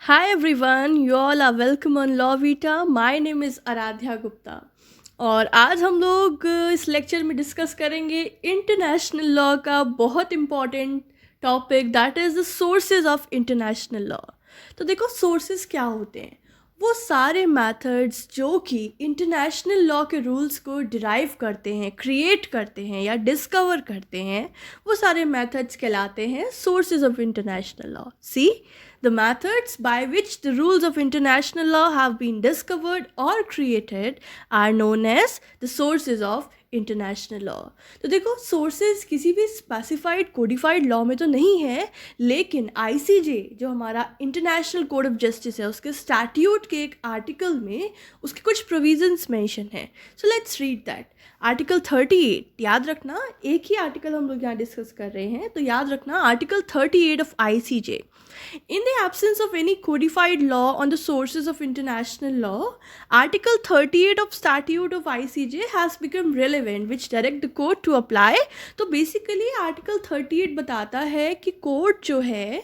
Hi everyone, you all are welcome on Law Vita. My name is Aaradhya Gupta और आज हम लोग इस लेक्चर में डिस्कस करेंगे इंटरनेशनल लॉ का बहुत important topic that is the sources of international law. तो देखो सोर्सेज क्या होते हैं, वो सारे मेथड्स जो कि इंटरनेशनल लॉ के रूल्स को डिराइव करते हैं, क्रिएट करते हैं या डिस्कवर करते हैं, वो सारे मेथड्स कहलाते हैं sources of international law. See the methods by which the rules of international law have been discovered or created are known as the sources of international law. तो देखो सोर्सेज किसी भी स्पेसिफाइड कोडिफाइड लॉ में तो नहीं है, लेकिन ICJ जो हमारा इंटरनेशनल कोड ऑफ जस्टिस है उसके स्टैट्यूट के एक आर्टिकल में उसके कुछ प्रोविजंस मेंशन है। So let's read that. Article 38, याद रखना एक ही आर्टिकल हम लोग यहाँ डिस्कस कर रहे हैं, तो याद रखना article 38 of ICJ. In the absence of any codified law on the sources of international law, Article 38 of Statute of ICJ has become relevant, which direct the court to apply. तो basically Article 38 बताता है कि court जो है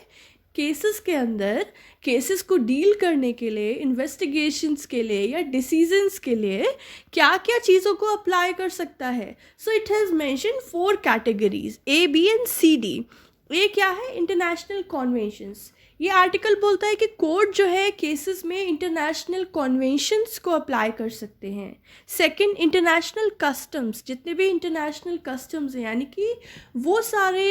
cases के अंदर cases को deal करने के लिए, इन्वेस्टिगेशंस के लिए या डिसीजंस के लिए क्या क्या चीज़ों को अप्लाई कर सकता है। So it has mention 4 categories A, B and C, D। ये क्या है? इंटरनेशनल कॉन्वेंशंस। ये आर्टिकल बोलता है कि कोर्ट जो है केसेस में इंटरनेशनल कॉन्वेंशंस को अप्लाई कर सकते हैं। सेकंड, इंटरनेशनल कस्टम्स, जितने भी इंटरनेशनल कस्टम्स हैं यानी कि वो सारे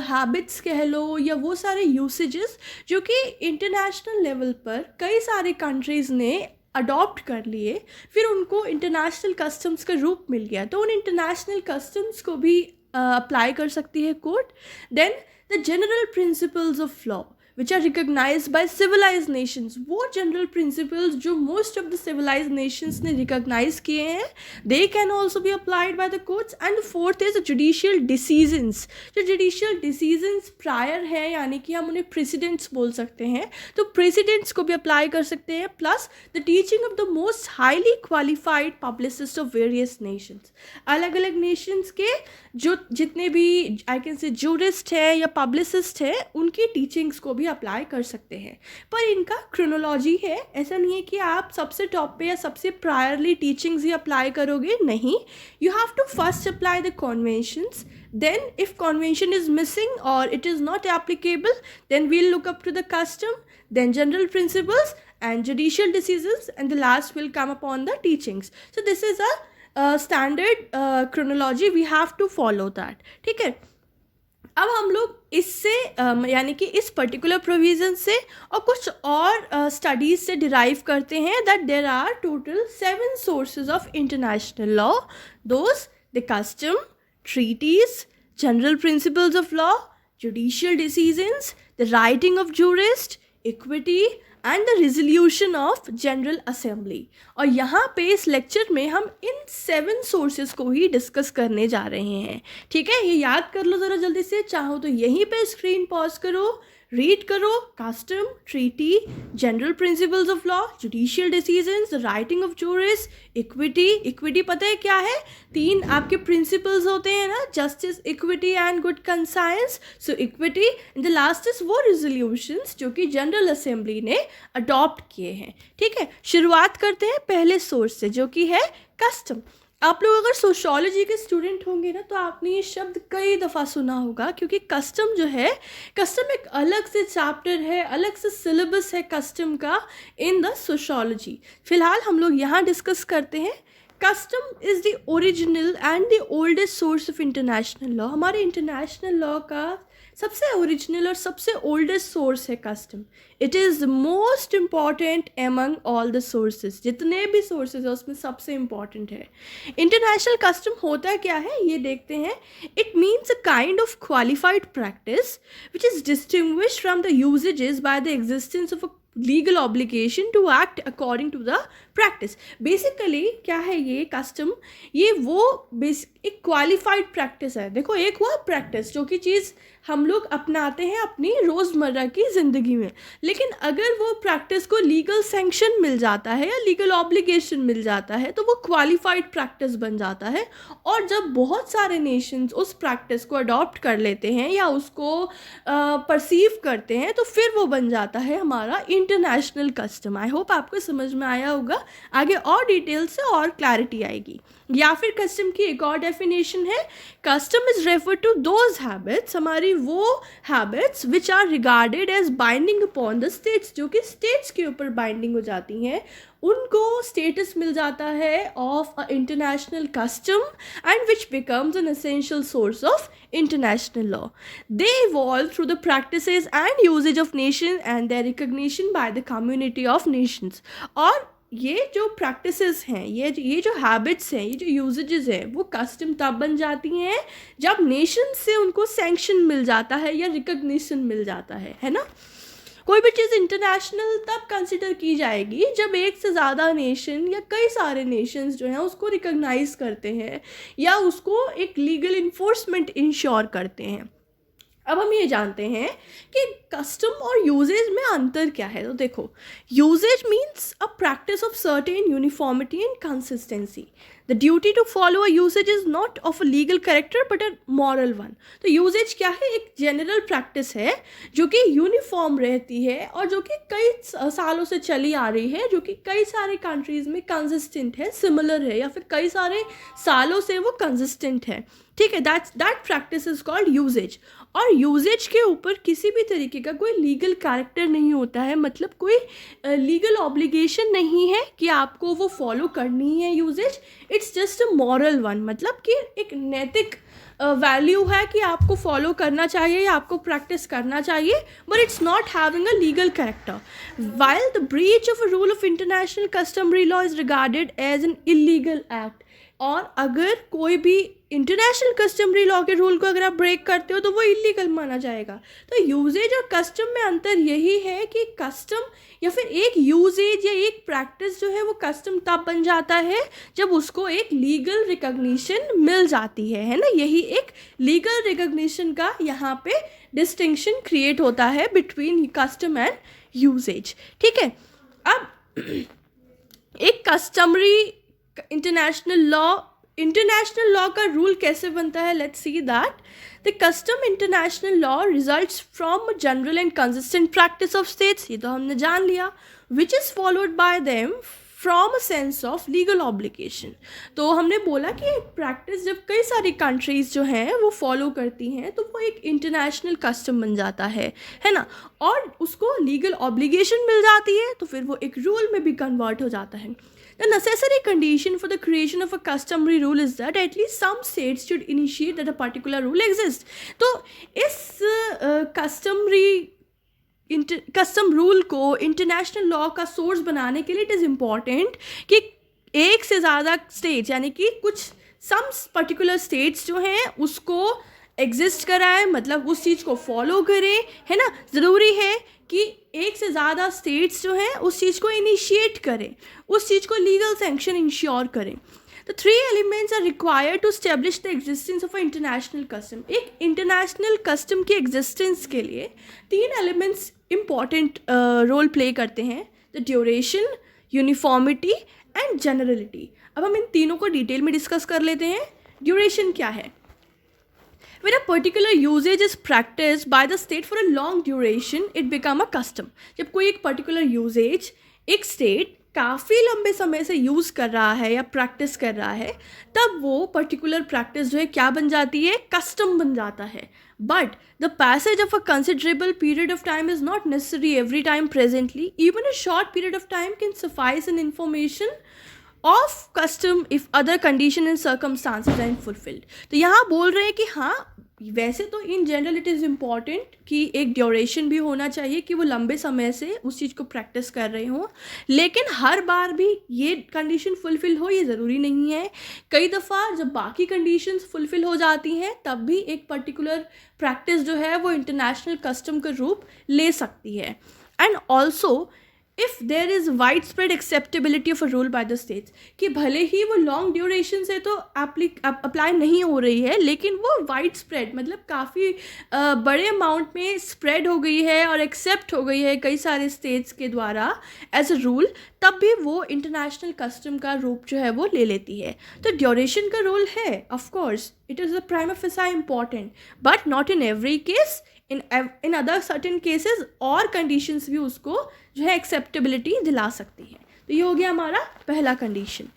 हैबिट्स कह लो या वो सारे यूसेजेस जो कि इंटरनेशनल लेवल पर कई सारे कंट्रीज़ ने अडॉप्ट कर लिए, फिर उनको इंटरनेशनल कस्टम्स का रूप मिल गया, तो उन इंटरनेशनल कस्टम्स को भी अप्लाई कर सकती है court. Then the general principles of law which are recognized by civilized nations, वो general principles जो most of the civilized nations ने recognize किए हैं, they can also be applied by the courts. And the fourth is the judicial decisions, जो judicial decisions prior है यानी कि हम उन्हें precedents बोल सकते हैं, तो precedents को भी apply कर सकते हैं, plus the teaching of the most highly qualified publicists of various nations, अलग अलग nations के जो जितने भी आई कैन से जूरिस्ट है या पब्लिसिस्ट है उनकी टीचिंग्स को भी अप्लाई कर सकते हैं। पर इनका क्रोनोलॉजी है, ऐसा नहीं है कि आप सबसे टॉप पे या सबसे प्रायरली टीचिंग्स ही अप्लाई करोगे, नहीं। You have to first apply the conventions, then if convention is missing or it is not applicable, then we'll look up to the custom, then general principles and judicial decisions, and the last will come upon the teachings. So this is a standard chronology, we have to follow that, ठीक है। अब हम लोग इससे यानी कि इस particular provision से और कुछ और स्टडीज़ से डिराइव करते हैं that there are total 7 sources of international law. Those the custom, treaties, general principles of law, judicial decisions, the writing of jurists, equity and the resolution of general assembly। और यहाँ पे इस lecture में हम इन 7 sources को ही discuss करने जा रहे हैं, ठीक है। ये याद कर लो ज़रा जल्दी से, चाहो तो यहीं पे स्क्रीन पॉज करो, रीड करो। Custom, treaty, general principles of law, judicial decisions, the writing of juris, equity. Equity पता है क्या है? 3 आपके प्रिंसिपल्स होते हैं ना, justice, equity and good conscience. So equity and the last is वो रिजोल्यूशंस जो कि जनरल असेंबली ने अडॉप्ट किए हैं, ठीक है। शुरुआत करते हैं पहले सोर्स से जो कि है कस्टम। आप लोग अगर सोशियोलॉजी के स्टूडेंट होंगे ना तो आपने ये शब्द कई दफ़ा सुना होगा, क्योंकि कस्टम जो है, कस्टम एक अलग से चैप्टर है, अलग से सिलेबस है कस्टम का इन द सोशियोलॉजी। फिलहाल हम लोग यहाँ डिस्कस करते हैं custom is the original and the oldest source of international law. हमारे इंटरनेशनल लॉ का सबसे ओरिजिनल और सबसे ओल्डेस्ट सोर्स है custom. It is the most important among all the sources, जितने भी सोर्सेज है उसमें सबसे इम्पॉर्टेंट है। इंटरनेशनल कस्टम होता क्या है ये देखते हैं। It means a kind of qualified practice which is distinguished from the usages by the existence of a legal obligation to act according to the practice. Basically क्या है ये कस्टम, ये वो एक क्वालिफाइड प्रैक्टिस है। देखो, एक हुआ प्रैक्टिस जो कि चीज़ हम लोग अपनाते हैं अपनी रोज़मर्रा की ज़िंदगी में, लेकिन अगर वो प्रैक्टिस को लीगल सैंक्शन मिल जाता है या लीगल ऑब्लिगेशन मिल जाता है तो वो क्वालिफाइड प्रैक्टिस बन जाता है। और जब बहुत सारे नेशंस उस प्रैक्टिस को अडॉप्ट कर लेते हैं या उसको परसीव करते हैं तो फिर वो बन जाता है हमारा इंटरनेशनल कस्टम। आई होप आपको समझ में आया होगा। आगे और डिटेल से और क्लैरिटी आएगी। या फिर कस्टम की एक और डेफिनेशन है, custom is refer to those habits, हमारी वो habits which are regarded as binding upon the states, जो कि स्टेट्स के ऊपर बाइंडिंग हो जाती हैं, उनको स्टेटस मिल जाता है of a international custom and which becomes an essential source of international law. They evolve through the practices and usage of nations and their recognition by the community of nations. और ये जो practices हैं, ये जो habits हैं, ये जो usages हैं, वो कस्टम तब बन जाती हैं जब नेशन से उनको सैंक्शन मिल जाता है या रिकग्निशन मिल जाता है ना। कोई भी चीज़ इंटरनेशनल तब कंसिडर की जाएगी जब एक से ज़्यादा नेशन या कई सारे नेशंस जो हैं उसको रिकग्नाइज करते हैं या उसको एक लीगल इन्फोर्समेंट इंश्योर करते हैं। अब हम ये जानते हैं कि कस्टम और यूजेज में अंतर क्या है। तो देखो, usages means a practice of certain uniformity and consistency. The duty to follow a usage is not of a legal character but a moral one. तो यूजेज क्या है? एक जनरल प्रैक्टिस है जो कि यूनिफॉर्म रहती है और जो कि कई सालों से चली आ रही है, जो कि कई सारे कंट्रीज़ में कंसिस्टेंट है, सिमिलर है, या फिर कई सारे सालों से वो कंसिस्टेंट है। ठीक है, that practice is called usages. और यूजेज के ऊपर किसी भी तरीके का कोई लीगल कैरेक्टर नहीं होता है, मतलब कोई लीगल ऑब्लिगेशन नहीं है कि आपको वो फॉलो करनी है usages. It's just a moral one, मतलब कि एक नैतिक वैल्यू है कि आपको फॉलो करना चाहिए या आपको प्रैक्टिस करना चाहिए, but it's not having a legal character. While the breach of a rule of international customary law is regarded as an illegal act. और अगर कोई भी इंटरनेशनल कस्टमरी लॉ के रूल को अगर आप ब्रेक करते हो तो वो इलीगल माना जाएगा। तो यूजेज और कस्टम में अंतर यही है कि कस्टम या फिर एक यूजेज या एक प्रैक्टिस जो है वो कस्टम तब बन जाता है जब उसको एक लीगल रिकग्निशन मिल जाती है ना। यही एक लीगल रिकग्निशन का यहाँ पे डिस्टिंक्शन क्रिएट होता है बिटवीन कस्टम एंड यूजेज। ठीक है, अब एक कस्टमरी इंटरनेशनल लॉ का रूल कैसे बनता है? Let's see that the custom international law results from general and consistent practice of states, ये तो हमने जान लिया, which is followed by them from a sense of legal obligation. तो हमने बोला कि एक प्रैक्टिस जब कई सारी कंट्रीज़ जो हैं वो फॉलो करती हैं तो वो एक इंटरनेशनल कस्टम बन जाता है ना, और उसको लीगल ऑब्लिगेशन मिल जाती है तो फिर वो एक रूल में भी कन्वर्ट हो जाता है। The necessary condition for the creation of a customary rule is that at least some states should initiate that a particular rule exists. तो इस कस्टम रूल को इंटरनेशनल लॉ का सोर्स बनाने के लिए इट इज़ इम्पॉर्टेंट कि एक से ज़्यादा स्टेट्स, यानी कि कुछ सम पर्टिकुलर स्टेट्स जो हैं उसको एग्जिस्ट कराएं, मतलब उस चीज़ को फॉलो करें, है ना। ज़रूरी है कि एक से ज़्यादा स्टेट्स जो हैं उस चीज़ को इनिशिएट करें, उस चीज़ को लीगल सैंक्शन इंश्योर करें। The 3 elements are required to establish the existence of an international custom. एक इंटरनेशनल कस्टम की एग्जिस्टेंस के लिए 3 एलिमेंट्स इम्पॉर्टेंट रोल प्ले करते हैं, the duration, uniformity and generality. अब हम इन तीनों को डिटेल में डिस्कस कर लेते हैं। ड्यूरेशन क्या है? When a particular usage is practiced by the state for a long duration, it become a custom. जब कोई एक particular usage एक state काफ़ी लंबे समय से यूज़ कर रहा है या प्रैक्टिस कर रहा है, तब वो पर्टिकुलर प्रैक्टिस जो है क्या बन जाती है? कस्टम बन जाता है। But the passage of a considerable period of time is not necessary every time presently, even a short period of time can suffice in information of custom if other condition and circumstances are fulfilled. तो यहाँ बोल रहे हैं कि हाँ, वैसे तो in general it is important कि एक ड्यूरेशन भी होना चाहिए कि वो लंबे समय से उस चीज़ को प्रैक्टिस कर रहे हों, लेकिन हर बार भी ये कंडीशन फुलफ़िल हो ये ज़रूरी नहीं है। कई दफ़ा जब बाकी कंडीशंस फुलफ़िल हो जाती हैं तब भी एक पर्टिकुलर प्रैक्टिस जो है वो इंटरनेशनल कस्टम का रूप ले सकती है। And also if there is wide spread acceptability of a rule by the states, कि भले ही वो लॉन्ग ड्यूरेशन से तो अप्लाई नहीं हो रही है, लेकिन वो वाइड स्प्रेड मतलब काफ़ी बड़े अमाउंट में स्प्रेड हो गई है और एक्सेप्ट हो गई है कई सारे स्टेट्स के द्वारा एज अ रूल, तब भी वो इंटरनेशनल कस्टम का रूप जो है वो ले लेती है. तो ड्यूरेशन का रोल है, of course it is a prima facie important, but not in every case. In other certain cases और कंडीशंस भी उसको जो है एक्सेप्टेबिलिटी दिला सकती है. तो ये हो गया हमारा पहला कंडीशन.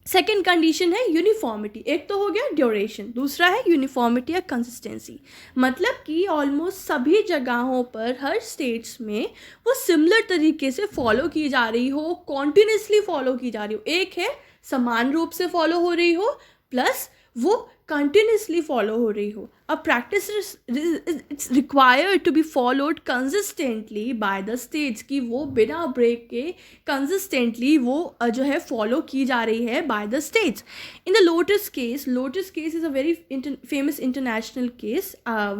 सेकेंड कंडीशन है यूनिफॉर्मिटी. एक तो हो गया ड्यूरेशन, दूसरा है यूनिफॉर्मिटी या कंसिस्टेंसी. मतलब कि ऑलमोस्ट सभी जगहों पर हर स्टेट्स में वो सिमिलर तरीके से फॉलो की जा रही हो, कॉन्टिन्यूसली फॉलो की जा रही हो. एक है समान रूप से फॉलो हो रही हो, प्लस वो कंटिन्यूसली फॉलो हो रही हो. A practice it's required to be followed consistently by the states, कि वो बिना ब्रेक के consistently वो जो है फॉलो की जा रही है by the states. In the Lotus case is a very famous international case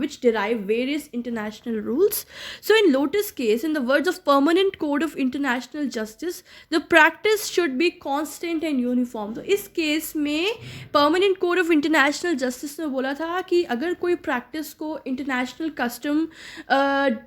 which derive various international rules. So in Lotus case, in the words of Permanent Code of International Justice, the practice should be constant and uniform. तो इस case में Permanent Code of International Justice ने बोला था कि अगर कोई practice को इंटरनेशनल कस्टम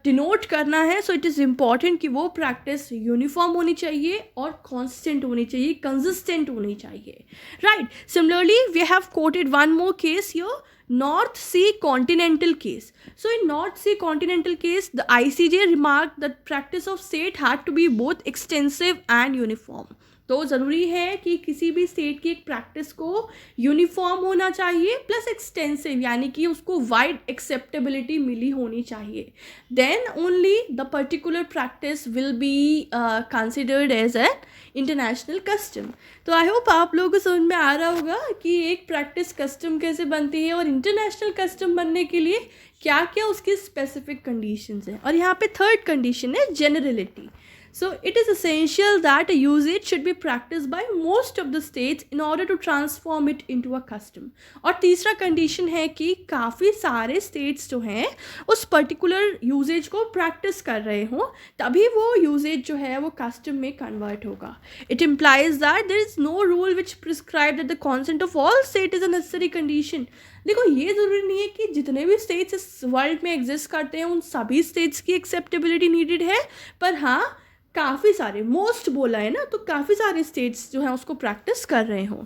डिनोट करना है, सो इट इज़ इम्पॉर्टेंट कि वो प्रैक्टिस यूनिफॉर्म होनी चाहिए और कॉन्स्टेंट होनी चाहिए, कंसिस्टेंट होनी चाहिए. Right. Similarly we have quoted one more case here, North Sea Continental case. So in North Sea Continental case, the ICJ remarked that practice of state had to be both extensive and uniform. तो ज़रूरी है कि किसी भी state की एक practice को uniform होना चाहिए प्लस एक्सटेंसिव, यानी कि उसको वाइड एक्सेप्टेबिलिटी मिली होनी चाहिए. Then only the particular practice will be considered as an international custom. तो आई होप आप लोगों को समझ में आ रहा होगा कि एक प्रैक्टिस कस्टम कैसे बनती है और इंटरनेशनल कस्टम बनने के लिए क्या क्या उसकी स्पेसिफिक कंडीशंस हैं. और यहाँ पे थर्ड कंडीशन है जेनरलिटी. So it is essential that a usage should be practiced by most of the states in order to transform it into a custom. और तीसरा कंडीशन है कि काफ़ी सारे स्टेट्स जो हैं उस पर्टिकुलर यूजेज को प्रैक्टिस कर रहे हों, तभी वो यूजेज जो है वो कस्टम में कन्वर्ट होगा. It implies that there is no rule which prescribe that the consent of all state is a necessary condition. देखो, ये ज़रूरी नहीं है कि जितने भी स्टेट्स इस वर्ल्ड में एग्जिस्ट करते हैं उन सभी स्टेट्स की एक्सेप्टेबिलिटी नीडेड है, पर हाँ काफ़ी सारे, मोस्ट बोला है ना, तो काफ़ी सारे स्टेट्स जो हैं उसको प्रैक्टिस कर रहे हों.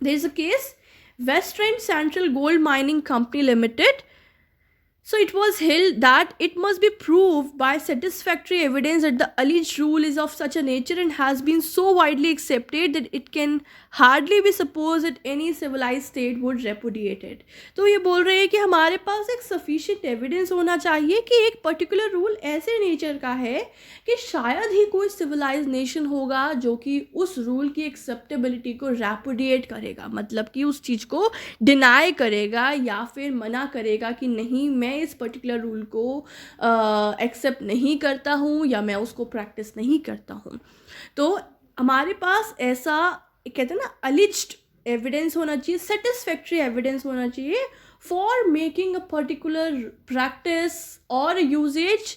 There is a case Western Central Gold Mining Company Limited. So it was held that it must be proved by satisfactory evidence that the alleged rule is of such a nature and has been so widely accepted that it can hardly be supposed that any civilized state would repudiate it. तो ये बोल रहे हैं कि हमारे पास एक sufficient evidence होना चाहिए कि एक particular rule ऐसे nature का है कि शायद ही कोई civilized nation होगा जो कि उस rule की acceptability को repudiate करेगा, मतलब कि उस चीज़ को deny करेगा या फिर मना करेगा कि नहीं, मैं इस पर्टिकुलर रूल को एक्सेप्ट नहीं करता हूँ या मैं उसको प्रैक्टिस नहीं करता हूँ. तो हमारे पास ऐसा कहते हैं ना अलिज्ड एविडेंस होना चाहिए, सेटिस्फैक्ट्री एविडेंस होना चाहिए for making a particular practice और usages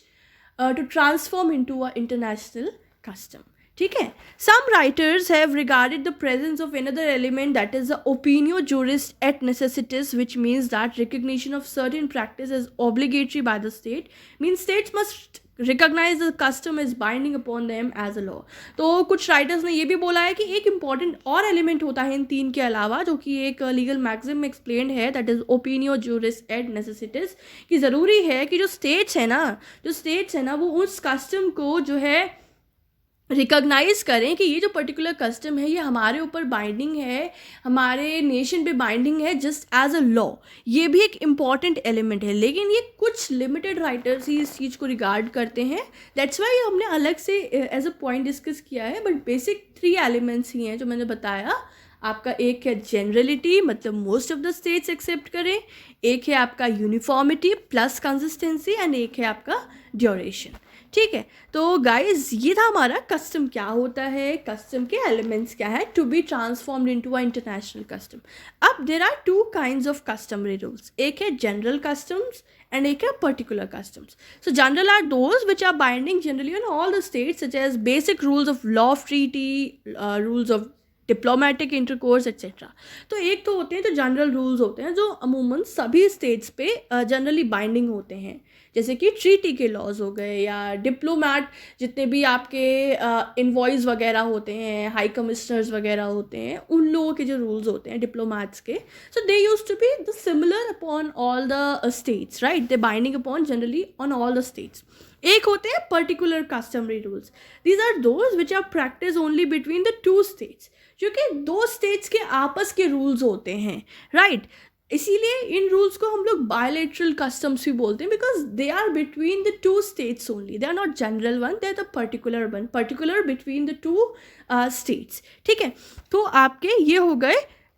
to transform into a international custom. ठीक है. Some writers have regarded the presence of another element, that is the opinio juris et necessitas, which means that recognition of certain practice as obligatory by the state means states must recognize the custom as binding upon them as a law. तो कुछ writers ने ये भी बोला है कि एक important और एलिमेंट होता है इन तीन के अलावा, जो कि एक लीगल मैक्सिम में एक्सप्लेन्ड है, दैट इज ओपिनियो जुरिस एट नेसेसिटीज, कि ज़रूरी है कि जो स्टेट्स है ना वो उस कस्टम को जो है रिकॉग्नाइज़ करें कि ये जो पर्टिकुलर कस्टम है ये हमारे ऊपर बाइंडिंग है, हमारे नेशन पे बाइंडिंग है जस्ट एज अ लॉ. ये भी एक इम्पॉर्टेंट एलिमेंट है, लेकिन ये कुछ लिमिटेड राइटर्स ही इस चीज़ को रिगार्ड करते हैं. दैट्स वाई हमने अलग से एज अ पॉइंट डिस्कस किया है, बट बेसिक 3 एलिमेंट्स ही हैं जो मैंने बताया. आपका एक है जनरलिटी, मतलब most of the states except करें, एक है आपका यूनिफॉर्मिटी प्लस कंसिस्टेंसी, एंड एक है आपका ड्यूरेशन. ठीक है। तो गाइज ये था हमारा कस्टम क्या होता है, कस्टम के एलिमेंट्स क्या है to be transformed into a international custom. अब there are two kinds of customary rules, एक है जनरल कस्टम्स and एक है particular customs. So general are those which are binding generally on all the states, such as basic rules of law of treaty, rules of diplomatic intercourse etcetera. तो एक तो होते हैं जो जनरल रूल्स होते हैं जो अमूमन सभी स्टेट्स पे जनरली बाइंडिंग होते हैं, जैसे कि ट्रीटी के लॉज हो गए या डिप्लोमेट जितने भी आपके इनवॉइस वगैरह होते हैं, हाई कमिश्नर्स वगैरह होते हैं, उन लोगों के जो रूल्स होते हैं डिप्लोमेट्स के, so they use to be the similar upon all the states, right, they binding upon generally on all the states. एक होते हैं particular customary rules, these are those which are practice only between the two states, जो कि दो states के आपस के rules होते हैं, राइट। इसीलिए इन रूल्स को हम लोग बायलैटरल कस्टम्स भी बोलते हैं, because they are between the two states only, they are not general one, they are the particular one, particular between the two states, ठीक है। तो आपके ये हो गए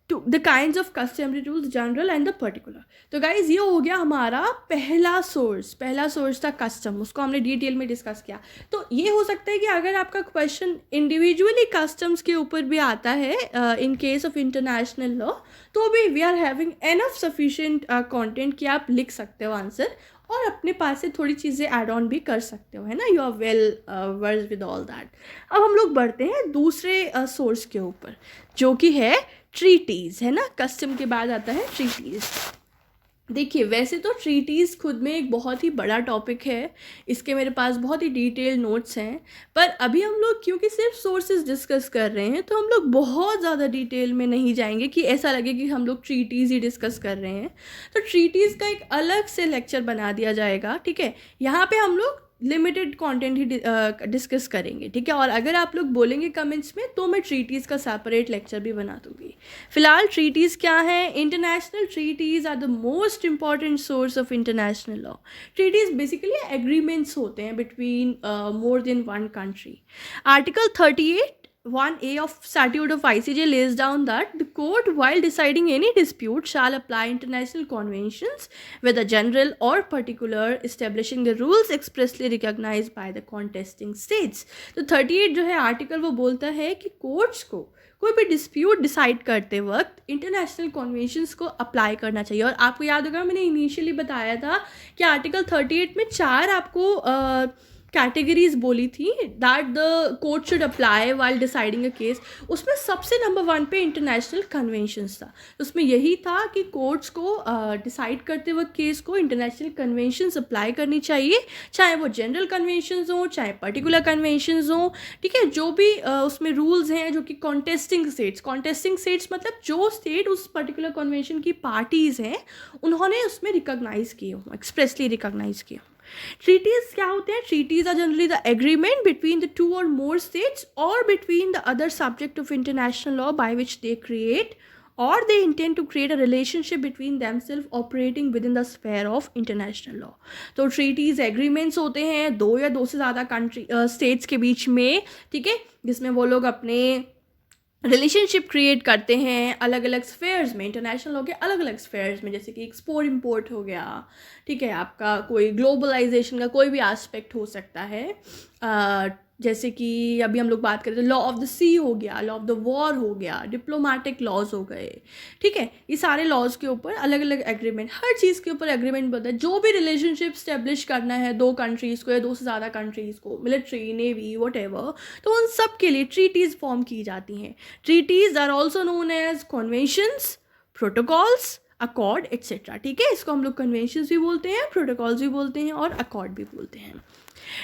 two the kinds of customary rules, general and the particular. तो guys ये हो गया हमारा पहला सोर्स था कस्टम, उसको हमने डिटेल में डिस्कस किया। तो ये हो सकता है कि अगर आपका क्वेश्चन इंडिविजुअली कस्टम्स के ऊपर भी आता है in case of international law, तो भी we are having enough sufficient content कि आप लिख सकते हो आंसर और अपने पास से थोड़ी चीज़ें ऐड ऑन भी कर सकते हो, है ना। You are well versed with all that. अब हम लोग बढ़ते हैं दूसरे सोर्स के ऊपर, जो कि है ट्रीटीज़, है ना। कस्टम के बाद आता है ट्रीटीज़। देखिए वैसे तो ट्रीटीज़ खुद में एक बहुत ही बड़ा टॉपिक है, इसके मेरे पास बहुत ही डिटेल नोट्स हैं, पर अभी हम लोग क्योंकि सिर्फ सोर्सेज डिस्कस कर रहे हैं तो हम लोग बहुत ज़्यादा डिटेल में नहीं जाएंगे कि ऐसा लगे कि हम लोग ट्रीटीज़ ही डिस्कस कर रहे हैं। तो ट्रीटीज़ का एक अलग से लेक्चर बना दिया जाएगा, ठीक है। यहाँ पे हम लोग लिमिटेड कंटेंट ही डिस्कस करेंगे, ठीक है। और अगर आप लोग बोलेंगे कमेंट्स में तो मैं ट्रीटीज़ का सेपरेट लेक्चर भी बना दूंगी। फिलहाल ट्रीटीज़ क्या है? International treaties are the most important source of international law. Treaties basically agreements होते हैं between more than one country. Article 38(1)(a) of Statute of ICJ lays down that the court, while deciding any dispute, shall apply international conventions, whether general or particular, establishing the rules expressly recognized by the contesting states. तो 38 जो है article वो बोलता है कि courts को कोई भी डिस्प्यूट डिसाइड करते वक्त इंटरनेशनल कन्वेंशंस को अप्लाई करना चाहिए। और आपको याद होगा मैंने इनिशियली बताया था कि आर्टिकल 38 में 4 आपको कैटेगरीज बोली थी that the court should apply while deciding a case. उसमें सबसे नंबर 1 पे इंटरनेशनल कन्वेंशंस था। उसमें यही था कि कोर्ट्स को डिसाइड करते वक्त केस को इंटरनेशनल कन्वेंशंस अप्लाई करनी चाहिए, चाहे वो जनरल कन्वेंशंस हों चाहे पर्टिकुलर कन्वेंशंस हों, ठीक है। जो भी उसमें रूल्स हैं जो कि कॉन्टेस्टिंग स्टेट्स मतलब जो स्टेट उस पर्टिकुलर कन्वेंशन की पार्टीज़ हैं उन्होंने उसमें रिकॉग्नाइज़ किए हों, एक्सप्रेसली रिकॉग्नाइज़ किए हों। ट्रीटीज़ क्या होते हैं? Treaties are generally the agreement between the 2 or more states or between the other subject of international law by which they create or they intend to create a relationship between themselves operating within the sphere of international law. तो treaties agreements होते हैं 2 या 2 से ज़्यादा states के बीच में, ठीक है, जिसमें वो लोग अपने रिलेशनशिप क्रिएट करते हैं अलग अलग स्फेयर्स में, इंटरनेशनल लॉ के अलग अलग स्फेयर्स में, जैसे कि एक्सपोर्ट इम्पोर्ट हो गया, ठीक है, आपका कोई ग्लोबलाइजेशन का कोई भी एस्पेक्ट हो सकता है, जैसे कि अभी हम लोग बात करें तो लॉ ऑफ द सी हो गया, लॉ ऑफ द वॉर हो गया, डिप्लोमेटिक लॉज हो गए, ठीक है। ये सारे लॉज के ऊपर अलग अलग एग्रीमेंट, हर चीज़ के ऊपर एग्रीमेंट बनता है। जो भी रिलेशनशिप स्टेब्लिश करना है 2 कंट्रीज़ को या 2 से ज़्यादा कंट्रीज़ को, मिलिट्री, नेवी, वॉटेवर, तो उन सब के लिए ट्रीटीज़ फॉर्म की जाती हैं। Treaties are also known as conventions, protocols, accord etcetera, ठीक है। इसको हम लोग कन्वेंशंस भी बोलते हैं, प्रोटोकॉल्स भी बोलते हैं और अकॉर्ड भी बोलते हैं।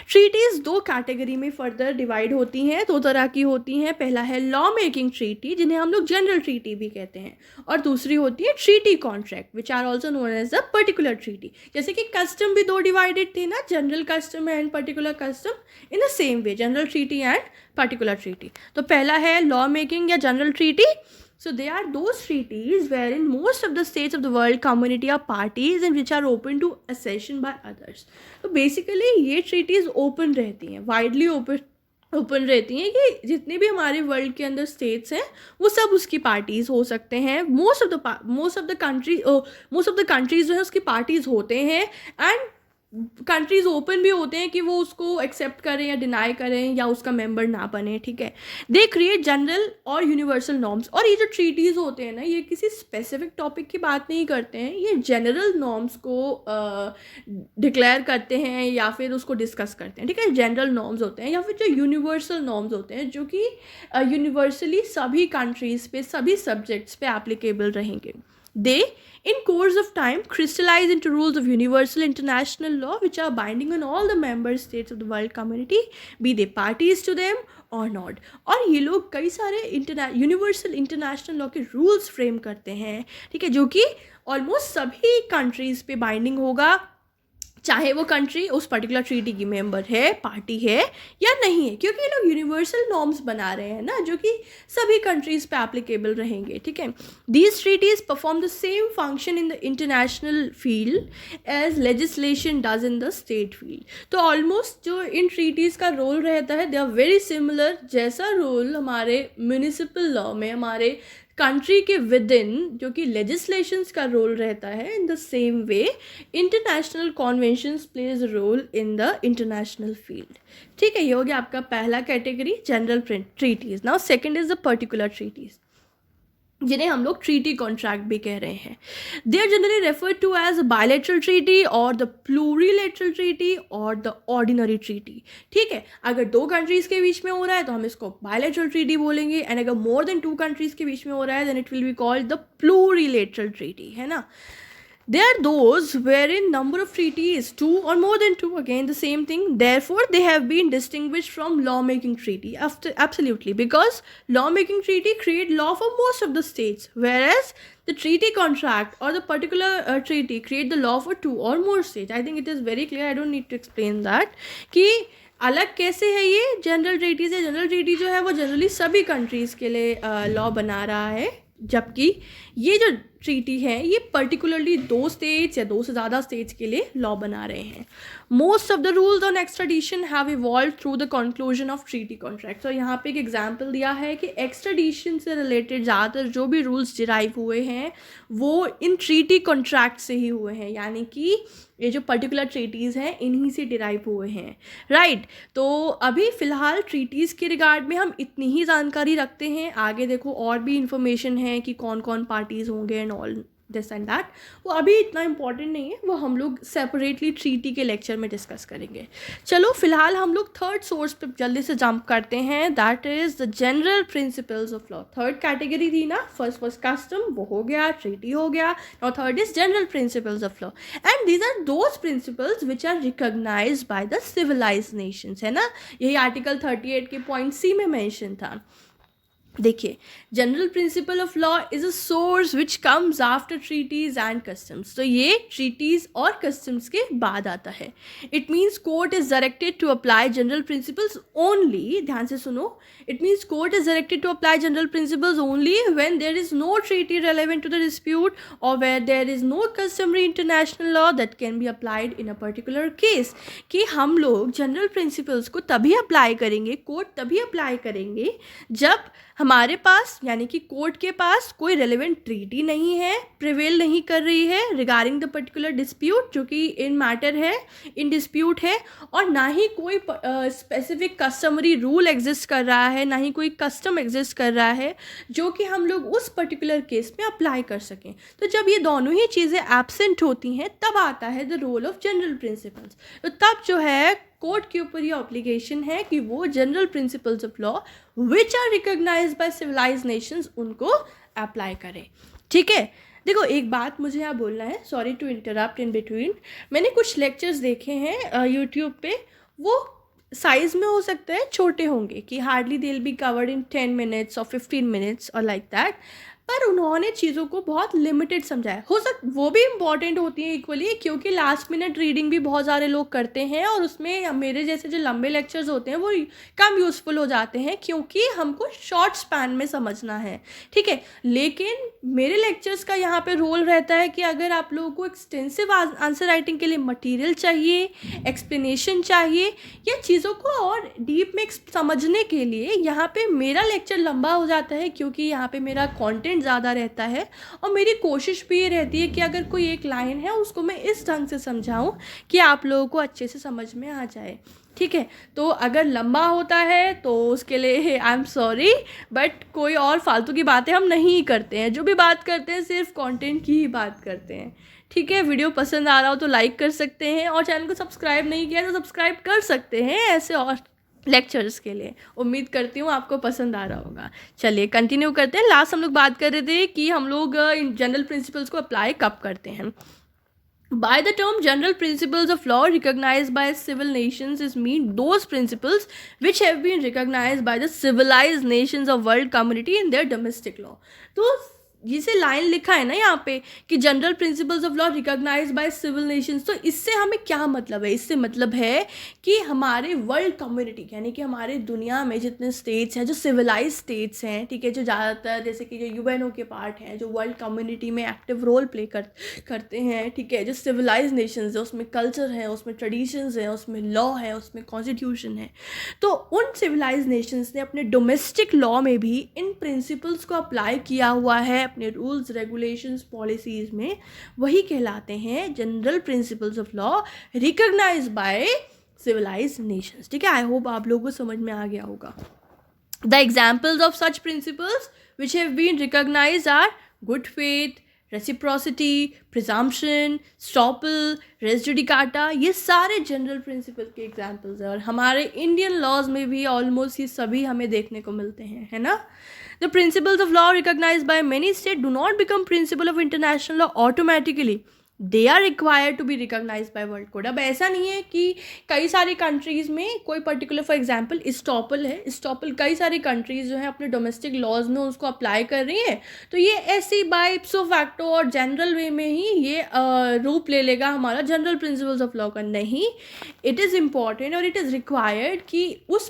ट्रीटीज़ 2 कैटेगरी में फर्दर डिवाइड होती हैं, 2 तरह की होती हैं। पहला है लॉ मेकिंग ट्रीटी, जिन्हें हम लोग जनरल ट्रीटी भी कहते हैं, और दूसरी होती है treaty contract which are also known as the particular treaty. जैसे कि कस्टम भी 2 डिवाइडेड थे ना, general custom and particular custom, in the same way general treaty and particular treaty. तो पहला है लॉ मेकिंग या general treaty. So they are those treaties wherein most of the states of the world community are parties and which are open to accession by others. तो basically ये treaties open रहती हैं, widely open रहती हैं कि जितने भी हमारे वर्ल्ड के अंदर स्टेट्स हैं वो सब उसकी पार्टीज़ हो सकते हैं। मोस्ट ऑफ द कंट्रीज़ जो है उसकी पार्टीज़ होते हैं, एंड कंट्रीज़ ओपन भी होते हैं कि वो उसको एक्सेप्ट करें या डिनाई करें या उसका मेंबर ना बने, ठीक है। दे क्रिएट जनरल और यूनिवर्सल नॉर्म्स, और ये जो ट्रीटीज़ होते हैं ना, ये किसी स्पेसिफिक टॉपिक की बात नहीं करते हैं, ये जनरल नॉर्म्स को डिक्लेयर करते हैं या फिर उसको डिस्कस करते हैं, ठीक है। जनरल नॉर्म्स होते हैं या फिर जो यूनिवर्सल नॉर्म्स होते हैं, जो कि यूनिवर्सली सभी कंट्रीज़ पे, सभी सब्जेक्ट्स पे एप्लीकेबल रहेंगे। They, in course of time, crystallize into rules of universal international law which are binding on all the member states of the world community, be they parties to them or not. और ये लोग कई सारे universal international law के rules frame करते हैं, ठीक है, जो कि ऑलमोस्ट सभी कंट्रीज़ पे बाइंडिंग होगा, चाहे वो कंट्री उस पर्टिकुलर ट्रीटी की मेंबर है, पार्टी है या नहीं है, क्योंकि ये लोग यूनिवर्सल नॉर्म्स बना रहे हैं ना, जो कि सभी कंट्रीज़ पे एप्लीकेबल रहेंगे, ठीक है। These treaties perform the same function in the international field as legislation does in the state field. तो ऑलमोस्ट जो इन ट्रीटीज़ का रोल रहता है, दे आर वेरी सिमिलर, जैसा रोल हमारे म्यूनिसिपल लॉ में, हमारे कंट्री के विद इन जो कि लेजिस्लेशंस का रोल रहता है, in the same way international conventions plays role in the international field, ठीक है। ये हो गया आपका पहला category, general treaties. Now second is the particular treaties, जिन्हें हम लोग ट्रीटी कॉन्ट्रैक्ट भी कह रहे हैं। They are generally referred to as bilateral treaty और द प्लूरिलैटरल ट्रीटी और द ऑर्डिनरी ट्रीटी, ठीक है। अगर दो कंट्रीज़ के बीच में हो रहा है तो हम इसको बायलैटरल ट्रीटी बोलेंगे, एंड अगर मोर देन टू कंट्रीज़ के बीच में हो रहा है then it will be called the plurilateral treaty, है ना। They are those wherein number of treaties, two or more than two, again the same thing. Therefore, they have been distinguished from lawmaking treaty. Absolutely, because lawmaking treaty create law for most of the states, whereas the treaty contract or the particular treaty create the law for two or more states. I think it is very clear. I don't need to explain that. कि अलग कैसे है ये general treaty से। General treaty जो है वो generally सभी कंट्रीज़ के लिए लॉ बना रहा है, जबकि ये जो ट्रीटी है ये पर्टिकुलरली दो स्टेट्स या दो से ज़्यादा स्टेट्स के लिए लॉ बना रहे हैं। Most of the rules on extradition have evolve through the conclusion of treaty contract. तो यहाँ पे एक एग्जांपल दिया है कि एक्स्ट्राडिशन से रिलेटेड ज़्यादातर जो भी रूल्स डिराइव हुए हैं वो इन ट्रीटी कॉन्ट्रैक्ट से ही हुए हैं, यानी कि ये जो पर्टिकुलर ट्रीटीज़ हैं इन्हीं से डिराइव हुए हैं, राइट। तो अभी फ़िलहाल ट्रीटीज़ के रिगार्ड में हम इतनी ही जानकारी रखते हैं। आगे देखो और भी इंफॉर्मेशन है कि कौन कौन पार्टीज़ होंगे and all this and that, वो अभी इतना इम्पॉर्टेंट नहीं है, वो हम लोग सेपरेटली ट्रीटी के लेक्चर में डिस्कस करेंगे। चलो फिलहाल हम लोग थर्ड सोर्स पे जल्दी से जंप करते हैं, that is the general principles of law. Third category थी ना, फर्स्ट वॉज कस्टम, वो हो गया, ट्रीटी हो गया, और third is general principles of law, and these are those principles which are recognised by the civilised nations, है ना। यही आर्टिकल 38 के पॉइंट सी में मेंशन था। देखिए, general principle of law is a source which comes after treaties and customs. तो ये treaties और कस्टम्स के बाद आता है। It means court is directed to apply general principles only, ध्यान से सुनो, it means court is directed to apply general principles only when there is no treaty relevant to the dispute और where there is no customary international law that can be applied in a particular case. कि हम लोग general principles को तभी apply करेंगे, court तभी apply करेंगे जब हमारे पास, यानी कि कोर्ट के पास कोई रेलेवेंट ट्रीटी नहीं है, प्रिवेल नहीं कर रही है रिगार्डिंग द पर्टिकुलर डिस्प्यूट जो कि इन मैटर है, इन डिस्प्यूट है, और ना ही कोई स्पेसिफिक कस्टमरी रूल एग्जिस्ट कर रहा है, ना ही कोई कस्टम एग्जिस्ट कर रहा है जो कि हम लोग उस पर्टिकुलर केस में अप्लाई कर सकें। तो जब ये दोनों ही चीज़ें एब्सेंट होती हैं तब आता है the role of general principles. तो तब जो है कोर्ट के ऊपर ये ऑब्लिगेशन है कि वो general principles of law which are recognised by civilised nations उनको अप्लाई करें, ठीक है। देखो एक बात मुझे यहाँ बोलना है, sorry to interrupt in between. मैंने कुछ लेक्चर्स देखे हैं यूट्यूब पे, वो साइज़ में हो सकता है छोटे होंगे कि hardly they will be covered in 10 minutes और 15 मिनट्स और लाइक दैट, पर उन्होंने चीज़ों को बहुत लिमिटेड समझाया। हो वो भी इम्पॉर्टेंट होती है इक्वली, क्योंकि लास्ट मिनट रीडिंग भी बहुत सारे लोग करते हैं और उसमें मेरे जैसे जो लंबे लेक्चर्स होते हैं वो कम यूज़फुल हो जाते हैं क्योंकि हमको शॉर्ट स्पैन में समझना है, ठीक है। लेकिन मेरे लेक्चर्स का यहाँ पे रोल रहता है कि अगर आप लोगों को एक्सटेंसिव आंसर राइटिंग के लिए मटीरियल चाहिए, एक्सप्लेनेशन चाहिए, या चीज़ों को और डीप में समझने के लिए यहाँ पे मेरा लेक्चर लंबा हो जाता है, क्योंकि यहाँ पे मेरा कंटेंट कंटेंट ज़्यादा रहता है, और मेरी कोशिश भी ये रहती है कि अगर कोई एक लाइन है उसको मैं इस ढंग से समझाऊँ कि आप लोगों को अच्छे से समझ में आ जाए, ठीक है। तो अगर लंबा होता है तो उसके लिए आई एम सॉरी, बट कोई और फालतू की बातें हम नहीं करते हैं, जो भी बात करते हैं सिर्फ कंटेंट की ही बात करते हैं, ठीक है। वीडियो पसंद आ रहा हो तो लाइक कर सकते हैं, और चैनल को सब्सक्राइब नहीं किया तो सब्सक्राइब कर सकते हैं ऐसे और लेक्चर्स के लिए। उम्मीद करती हूँ आपको पसंद आ रहा होगा। चलिए कंटिन्यू करते हैं। लास्ट हम लोग बात कर रहे थे कि हम लोग इन जनरल प्रिंसिपल्स को अप्लाई कब करते हैं। By the term general principles of law recognized by civil nations is mean those principles which have been recognized by the civilized nations of world community in their domestic law. तो जिसे line लिखा है ना यहाँ पे कि general principles of law recognised by civil nations, तो इससे हमें क्या मतलब है? इससे मतलब है कि हमारे वर्ल्ड कम्युनिटी यानी कि हमारे दुनिया में जितने स्टेट्स हैं जो सिविलाइज स्टेट्स हैं, ठीक है, जो ज़्यादातर जैसे कि जो यूएनओ के पार्ट हैं, जो वर्ल्ड कम्युनिटी में एक्टिव रोल प्ले करते हैं, ठीक है, जो सिविलाइज नेशंस है उसमें कल्चर है, उसमें ट्रेडिशंस है, उसमें लॉ है, उसमें कॉन्स्टिट्यूशन है, तो उन सिविलाइज नेशंस ने अपने डोमेस्टिक लॉ में भी इन प्रिंसिपल्स को अप्लाई किया हुआ है अपने रूल्स, रेगुलेशंस, पॉलिसीज में। वही कहलाते हैं general principles of law recognised by civilised nations, ठीक है। आई होप आप लोगों को समझ में आ गया होगा। The examples of such principles which have been recognised are good faith, reciprocity, presumption, estoppel, res judicata, ये सारे जनरल प्रिंसिपल के एग्जाम्पल्स हैं, और हमारे इंडियन लॉज में भी ऑलमोस्ट ये सभी हमें देखने को मिलते हैं, है ना। The principles of law recognized by many states do not become principle of international law automatically. They are required to be recognized by world code. अब ऐसा नहीं है कि कई सारी कंट्रीज़ में कोई पर्टिकुलर, फॉर एग्जांपल स्टॉपल है, स्टॉपल कई सारी कंट्रीज़ जो है अपने डोमेस्टिक लॉज में उसको अप्लाई कर रही हैं, तो ये ऐसी बाय इप्सो फैक्टो और जनरल वे में ही ये रूप ले लेगा हमारा जनरल प्रिंसिपल्स ऑफ लॉ का। नहीं, इट इज़ इम्पॉर्टेंट और इट इज़ रिक्वायर्ड कि उस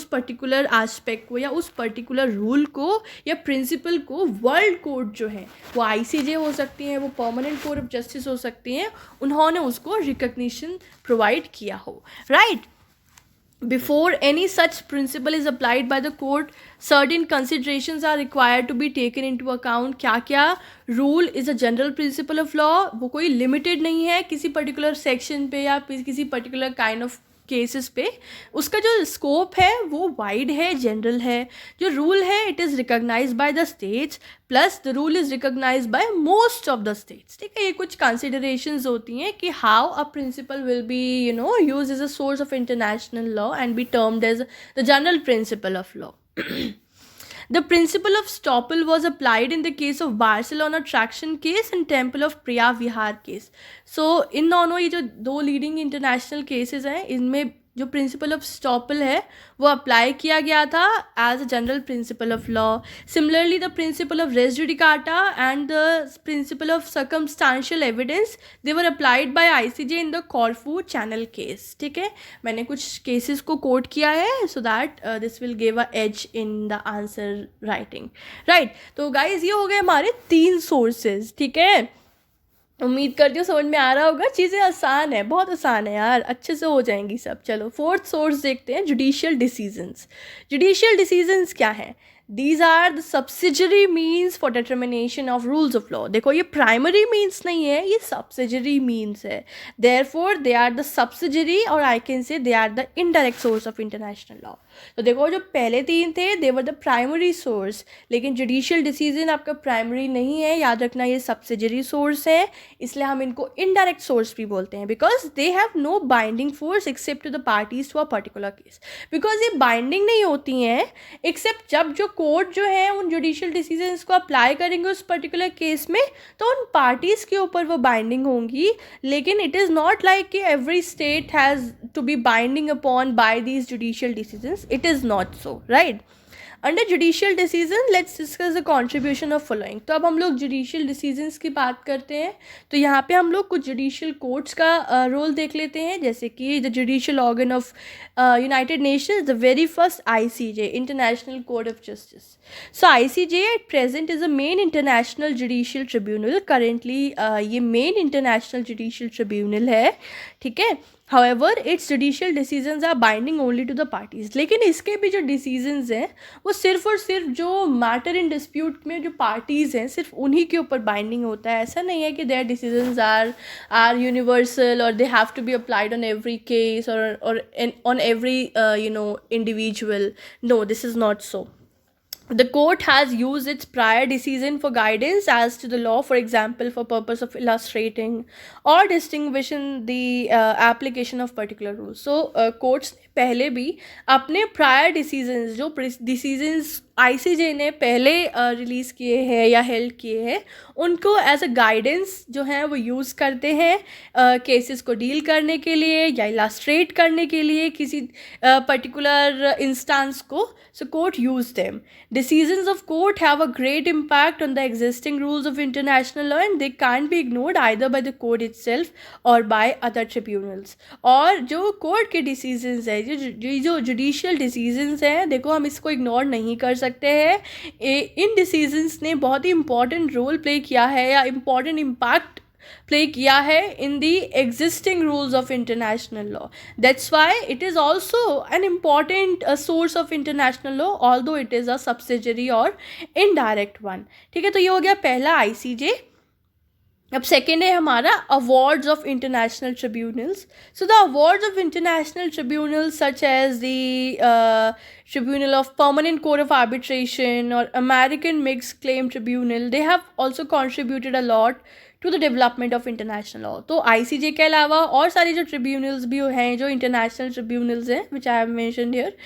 पर्टिकुलर एस्पेक्ट को या उस पर्टिकुलर रूल को या प्रिंसिपल को वर्ल्ड कोर्ट जो है, वो आईसीजे हो सकती हैं, वो परमानेंट कोर्ट ऑफ जस्टिस हो सकती हैं, उन्होंने उसको रिकग्निशन प्रोवाइड किया हो, right. Before any such principle is applied by the court, certain considerations are required to be taken into account. क्या क्या rule is a general principle of law, वो कोई लिमिटेड नहीं है किसी पर्टिकुलर सेक्शन पे या किसी पर्टिकुलर काइंड ऑफ केसेस पे, उसका जो स्कोप है वो वाइड है, जनरल है। जो रूल है it is recognised by the states, plus the rule is recognised by most of the states, ठीक है। ये कुछ कंसिडरेशंस होती हैं कि how a principle will be use as a source of international law and be termed as the general principle of law. The principle of estoppel was applied in the case of Barcelona traction case and Temple of Priya Vihar case. So इन दोनों ये जो दो leading international cases हैं, इनमें जो principle of estoppel है वो apply किया गया था as a general principle of law. Similarly the principle of res judicata and the principle of circumstantial evidence they were applied by ICJ in the Corfu Channel case, ठीक है। मैंने कुछ cases को कोट किया है so that this will give a edge in the answer writing, right. तो guys ये हो गए हमारे 3 सोर्सेज, ठीक है। उम्मीद करती हूँ समझ में आ रहा होगा। चीज़ें आसान है, बहुत आसान है यार, अच्छे से हो जाएंगी सब। चलो 4th सोर्स देखते हैं, जुडिशियल डिसीजंस। जुडिशियल डिसीजंस क्या है? These are the subsidiary means for determination of rules of law. देखो ये प्राइमरी मीन्स नहीं है, ये सब्सिडरी मीन्स है। Therefore they are the subsidiary और I can say they are the indirect source of international law. तो देखो जो पहले 3 थे they were the primary source, लेकिन जुडिशियल डिसीजन आपका प्राइमरी नहीं है, याद रखना ये सब्सिडरी सोर्स है, इसलिए हम इनको इनडायरेक्ट सोर्स भी बोलते हैं। Because they have no binding force except to the parties to a particular case. Because ये बाइंडिंग नहीं होती हैं एक्सेप्ट जब जो कोर्ट जो है उन जुडिशियल डिसीजंस को अप्लाई करेंगे उस पर्टिकुलर केस में, तो उन पार्टीज़ के ऊपर वो बाइंडिंग होंगी। लेकिन इट इज़ नॉट लाइक कि every state has to be binding upon by these judicial decisions, it is not so, right. Under judicial decision let's discuss the contribution of following. तो अब हम लोग जुडिशियल डिसीजंस की बात करते हैं, तो यहाँ पे हम लोग कुछ जुडिशियल कोर्ट्स का रोल देख लेते हैं, जैसे कि the judicial organ of United Nations, the very first ICJ, international court of justice. So ICJ at present is a main international judicial tribunal. Currently ये मेन इंटरनेशनल जुडिशियल ट्रिब्यूनल है, ठीक है। However, its judicial decisions are binding only to the parties. लेकिन इसके भी जो decisions हैं वो सिर्फ और सिर्फ जो matter in dispute में जो parties हैं सिर्फ उन्हीं के ऊपर binding होता है. ऐसा नहीं है कि their decisions are universal or they have to be applied on every case or on every individual. No, this is not so. The court has used its prior decision for guidance as to the law, for example, for purpose of illustrating or distinguishing the application of particular rules. So, courts ने पहले भी अपने prior decisions जो decisions ICJ ने पहले release किए हैं या हेल्ड किए हैं उनको एज अ गाइडेंस जो है वो यूज़ करते हैं केसेस को डील करने के लिए या इलास्ट्रेट करने के लिए किसी पर्टिकुलर इंस्टेंस को. So court use them. Decisions of court have a great impact on the existing rules of international law and they can't be ignored either by the court itself or by other tribunals. और जो court के decisions है जो judicial decisions हैं देखो हम इसको ignore नहीं कर सकते हैं. इन decisions ने बहुत ही important role play किया है या important impact play किया है in the existing rules of international law. That's why it is also an important source of international law although it is a subsidiary or indirect one. ठीक है, तो ये हो गया पहला ICJ. अब सेकेंड है हमारा awards of international tribunals. So the awards of international tribunals such as the tribunal of permanent court of arbitration और American mix claim tribunal they have also contributed a lot to the development of international law. तो ICJ के अलावा और सारी जो tribunals भी हैं जो इंटरनेशनल ट्रिब्यूनल्स हैं विच आई हैव मेंशन्ड हियर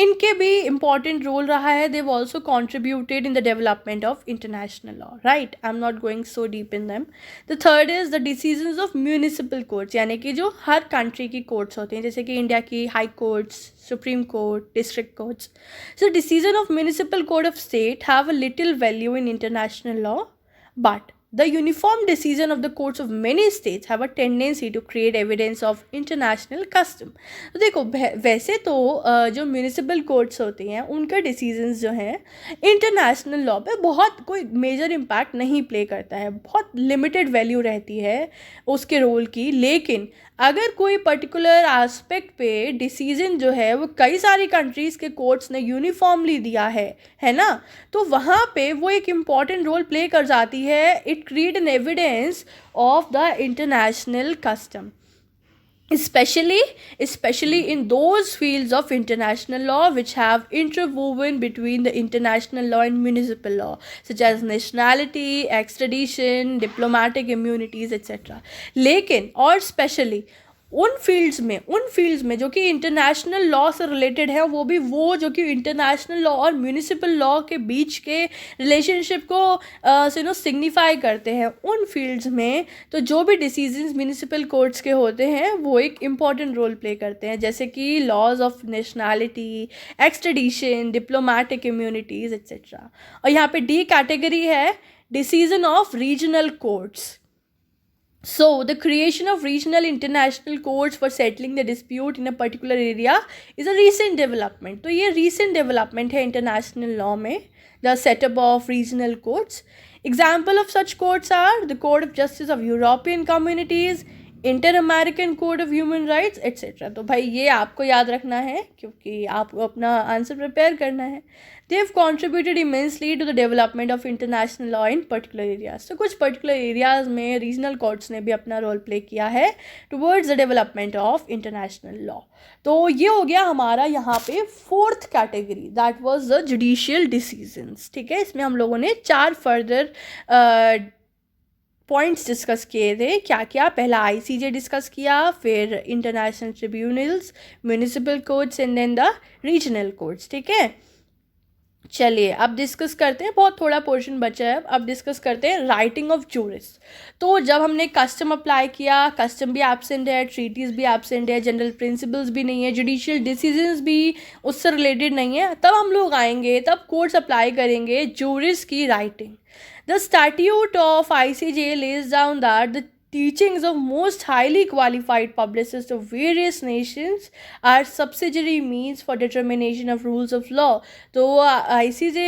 इनके भी इंपॉर्टेंट रोल रहा है. दे have also contributed in the development of international law. Right, I am not going so deep in them. The third is the decisions of municipal courts यानी कि जो हर country की courts होती हैं जैसे कि इंडिया की high courts, supreme court, district courts. So decision of municipal court of state have a little value in international law but the uniform decision of the courts of many states have a tendency to create evidence of international custom. तो देखो वैसे तो जो municipal courts होती हैं उनका decisions जो हैं इंटरनेशनल लॉ पे बहुत कोई मेजर इम्पैक्ट नहीं प्ले करता है, बहुत लिमिटेड वैल्यू रहती है उसके रोल की. लेकिन अगर कोई पर्टिकुलर एस्पेक्ट पे डिसीजन जो है वो कई सारी कंट्रीज़ के कोर्ट्स ने यूनिफॉर्मली दिया है ना, तो वहाँ पे वो एक इम्पॉर्टेंट रोल प्ले कर जाती है. It create an evidence of the international custom, especially in those fields of international law which have interwoven between the international law and municipal law such as nationality, extradition, diplomatic immunities etc. लेकिन और specially उन fields में जो कि international law से related है वो जो कि इंटरनेशनल लॉ और म्यूनिसिपल लॉ के बीच के रिलेशनशिप को सिग्निफाई करते हैं उन फील्ड्स में, तो जो भी डिसीजंस म्यूनिसिपल कोर्ट्स के होते हैं वो एक इम्पॉर्टेंट रोल प्ले करते हैं जैसे कि laws of nationality, extradition, diplomatic immunities etcetera. और यहाँ पे डी कैटेगरी है decision of regional courts. So, the creation of regional international courts for settling the dispute in a particular area is a recent development. तो ये recent development है international law में, the setup of regional courts. Example of such courts are the Court of Justice of European Communities, Inter-American Court of Human Rights, etc. तो भाई ये आपको याद रखना है क्योंकि आपको अपना आंसर प्रिपेयर करना है. They have contributed immensely to the development of international law in particular areas. तो कुछ particular areas में regional courts ने भी अपना रोल प्ले किया है towards the development of international law. तो ये हो गया हमारा यहाँ पे fourth category, that was the judicial decisions. ठीक है, इसमें हम लोगों ने 4 फर्दर पॉइंट्स डिस्कस किए थे. क्या क्या? पहला ICJ डिस्कस किया, फिर international tribunals, municipal courts and then the regional courts. ठीक है, चलिए अब डिस्कस करते हैं, बहुत थोड़ा पोर्शन बचा है. अब डिस्कस करते हैं राइटिंग ऑफ जूरिस. तो जब हमने कस्टम अप्लाई किया, कस्टम भी एब्सेंट है, ट्रीटीज़ भी एब्सेंट है, जनरल प्रिंसिपल्स भी नहीं है, जुडिशियल डिसीजंस भी उससे रिलेटेड नहीं है, तब हम लोग आएंगे, तब कोर्ट्स अप्लाई करेंगे जूरिस की writing. The statute of ICJ lays down that the teachings of most highly qualified publicists of various nations are subsidiary means for determination of rules of law. तो ICJ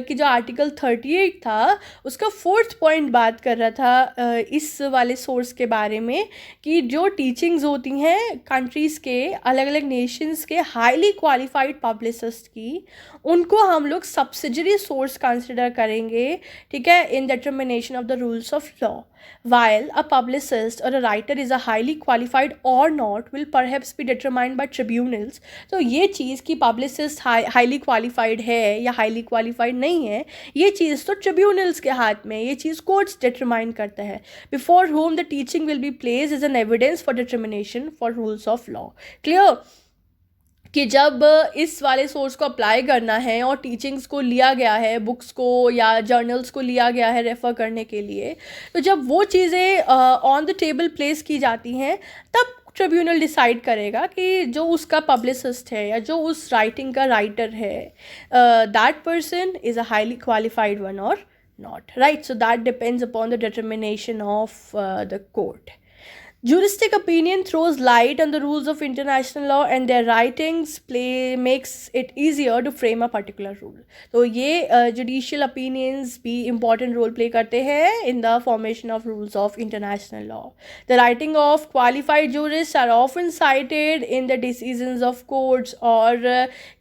की जो article 38 था उसका fourth point बात कर रहा था इस वाले सोर्स के बारे में कि जो टीचिंग्स होती हैं कंट्रीज़ के अलग अलग नेशंस के हाईली क्वालिफाइड पब्लिसिस्ट की, उनको हम लोग सब्सिडियरी सोर्स कंसिडर करेंगे, ठीक है, इन determination of the rules of law. While a publicist or a writer is a highly qualified or not will perhaps be determined by tribunals. तो ये चीज़ कि publicist highly qualified है या highly qualified नहीं है, ये चीज़ तो tribunals के हाथ में, ये चीज़ courts determine करता है, before whom the teaching will be placed as an evidence for determination for rules of law. Clear? कि जब इस वाले सोर्स को अप्लाई करना है और टीचिंग्स को लिया गया है, बुक्स को या जर्नल्स को लिया गया है रेफ़र करने के लिए, तो जब वो चीज़ें ऑन द टेबल प्लेस की जाती हैं तब ट्रिब्यूनल डिसाइड करेगा कि जो उसका पब्लिसिस्ट है या जो उस राइटिंग का राइटर है, that person is a highly qualified one और not, right. So that depends upon the determination of the court. Juristic opinion throws light on the rules of international law and their writings makes it easier to frame a particular rule. तो ये judicial opinions भी important role play करते हैं in the formation of rules of international law. The writing of qualified jurists are often cited in the decisions of courts. और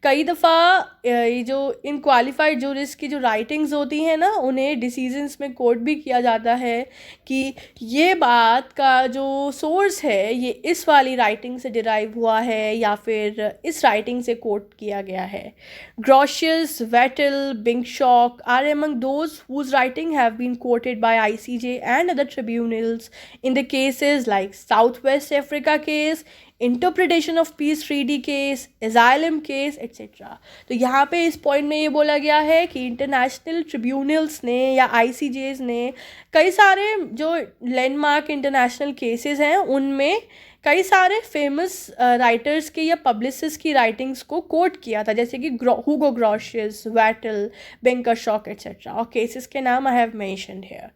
कई दफ़ा ये जो इन क्वालिफाइड जूरिस्ट की जो राइटिंग्स होती हैं ना, उन्हें डिसीजंस में कोट भी किया जाता है कि ये बात का जो सोर्स है ये इस वाली राइटिंग से डिराइव हुआ है या फिर इस राइटिंग से कोट किया गया है. Grotius, Vattel, Bynkershoek are among those whose writing have been quoted by ICJ and other tribunals in the cases like South West Africa case, interpretation of peace treaty case, asylum case etcetera. तो यहाँ पे इस point में ये बोला गया है कि इंटरनेशनल ट्रिब्यूनल्स ने या ICJs ने कई सारे जो लैंडमार्क इंटरनेशनल केसेस हैं उनमें कई सारे फेमस राइटर्स के या पब्लिसिस्ट की राइटिंग्स को कोट किया था, जैसे कि हुगो ग्रोशियस, वैटल, बेंकरशॉक एक्सेट्रा. और केसेस के नाम आई हैव मेंशन्ड हियर.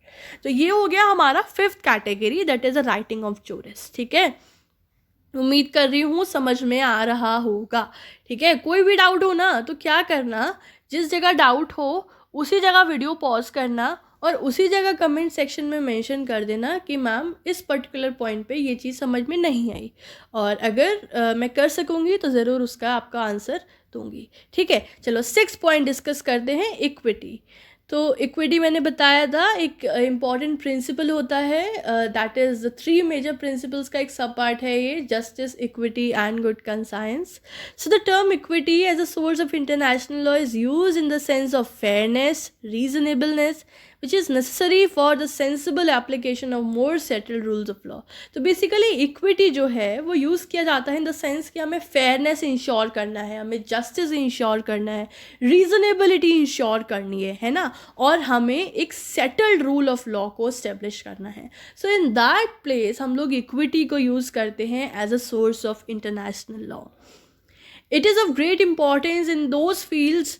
तो ये हो गया हमारा fifth category, that is a writing of jurist. ठीक है, उम्मीद कर रही हूँ समझ में आ रहा होगा. ठीक है, कोई भी डाउट हो ना तो क्या करना, जिस जगह डाउट हो उसी जगह वीडियो पॉज करना और उसी जगह कमेंट सेक्शन में मेंशन कर देना कि मैम इस पर्टिकुलर पॉइंट पे ये चीज़ समझ में नहीं आई, और अगर मैं कर सकूँगी तो ज़रूर उसका आपका आंसर दूँगी. ठीक है, चलो 6 पॉइंट डिस्कस करते हैं. इक्विटी. तो इक्विटी मैंने बताया था एक इम्पॉर्टेंट प्रिंसिपल होता है, दैट इज़ 3 मेजर प्रिंसिपल्स का एक सब पार्ट है ये, justice, equity and good conscience. So the term equity as a source of international law is use in the sense of fairness, reasonableness which is necessary for the sensible application of more settled rules of law. तो basically equity जो है वो use किया जाता है in the sense कि हमें fairness ensure करना है, हमें जस्टिस इंश्योर करना है, रीज़नेबिलिटी इंश्योर करनी है ना, और हमें एक सेटल्ड रूल ऑफ लॉ को इस्टेब्लिश करना है. सो इन दैट प्लेस हम लोग इक्विटी को यूज़ करते हैं as a source of international law. It is of great importance in those fields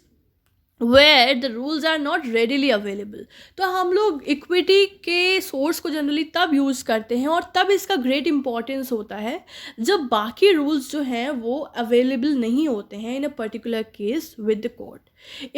where the rules are not readily available. तो हम लोग इक्विटी के सोर्स को जनरली तब यूज़ करते हैं और तब इसका ग्रेट इंपॉर्टेंस होता है जब बाकी रूल्स जो हैं वो अवेलेबल नहीं होते हैं in a particular case with the court.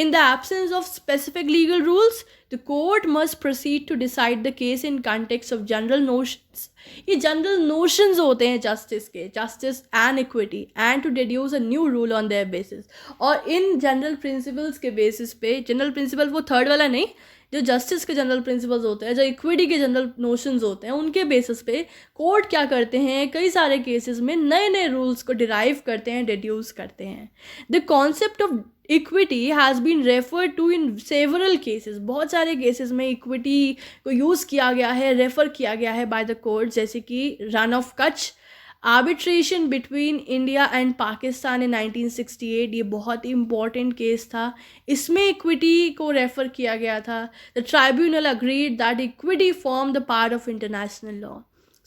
In the absence of specific legal rules, the court must proceed to decide the case in context of general notions. ये जनरल नोशंस होते हैं justice के, justice and equity, and to deduce a new rule on their basis. और इन general principles के basis पे, general principle वो third वाला नहीं, जो जस्टिस के जनरल प्रिंसिपल्स होते हैं, जो इक्विटी के जनरल नोशंस होते हैं, उनके बेसिस पे कोर्ट क्या करते हैं, कई सारे केसेस में नए नए रूल्स को डिराइव करते हैं, डिड्यूस करते हैं. The concept of equity has been referred to in several cases. बहुत सारे केसेस में इक्विटी को यूज़ किया गया है, रेफ़र किया गया है बाय द कोर्ट, जैसे कि Rann of Kutch, arbitration between India and Pakistan in 1968. ये बहुत ही इंपॉर्टेंट केस था, इसमें इक्विटी को रेफ़र किया गया था. The tribunal agreed that equity form the part of international law.